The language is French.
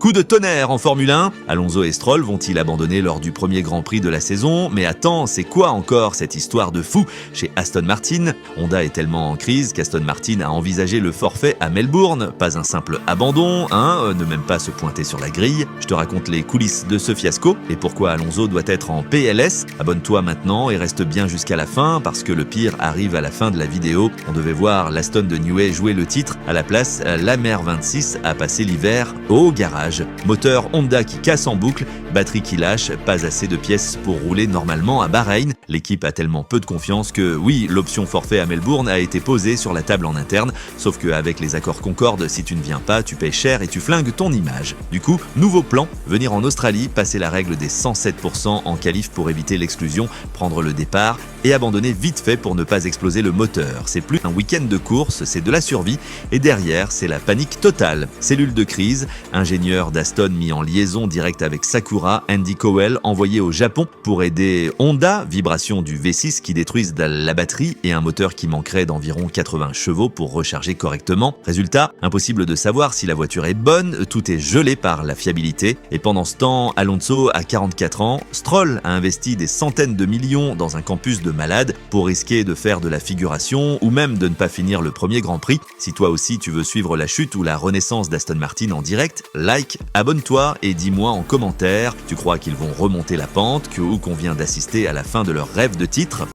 Coup de tonnerre en Formule 1, Alonso et Stroll vont-ils abandonner lors du premier Grand Prix de la saison? Mais attends, c'est quoi encore cette histoire de fou chez Aston Martin? Honda est tellement en crise qu'Aston Martin a envisagé le forfait à Melbourne. Pas un simple abandon, ne même pas se pointer sur la grille. Je te raconte les coulisses de ce fiasco et pourquoi Alonso doit être en PLS. Abonne-toi maintenant et reste bien jusqu'à la fin parce que le pire arrive à la fin de la vidéo. On devait voir l'Aston de Newey jouer le titre. À la place, la Mer 26 a passé l'hiver au garage. Moteur Honda qui casse en boucle, batterie qui lâche, pas assez de pièces pour rouler normalement à Bahreïn. L'équipe a tellement peu de confiance que oui, l'option forfait à Melbourne a été posée sur la table en interne, sauf qu'avec les accords Concorde, si tu ne viens pas, tu payes cher et tu flingues ton image. Du coup, nouveau plan, venir en Australie, passer la règle des 107% en qualif pour éviter l'exclusion, prendre le départ et abandonner vite fait pour ne pas exploser le moteur. C'est plus un week-end de course, c'est de la survie et derrière, c'est la panique totale. Cellule de crise, ingénieur d'Aston mis en liaison directe avec Sakura, Andy Cowell envoyé au Japon pour aider Honda, vibration du V6 qui détruisent la batterie et un moteur qui manquerait d'environ 80 chevaux pour recharger correctement. Résultat, impossible de savoir si la voiture est bonne, tout est gelé par la fiabilité. Et pendant ce temps, Alonso a 44 ans, Stroll a investi des centaines de millions dans un campus de malades pour risquer de faire de la figuration ou même de ne pas finir le premier Grand Prix. Si toi aussi tu veux suivre la chute ou la renaissance d'Aston Martin en direct, like, abonne-toi et dis-moi en commentaire, tu crois qu'ils vont remonter la pente ou qu'on vient d'assister à la fin de leur rêve de titre?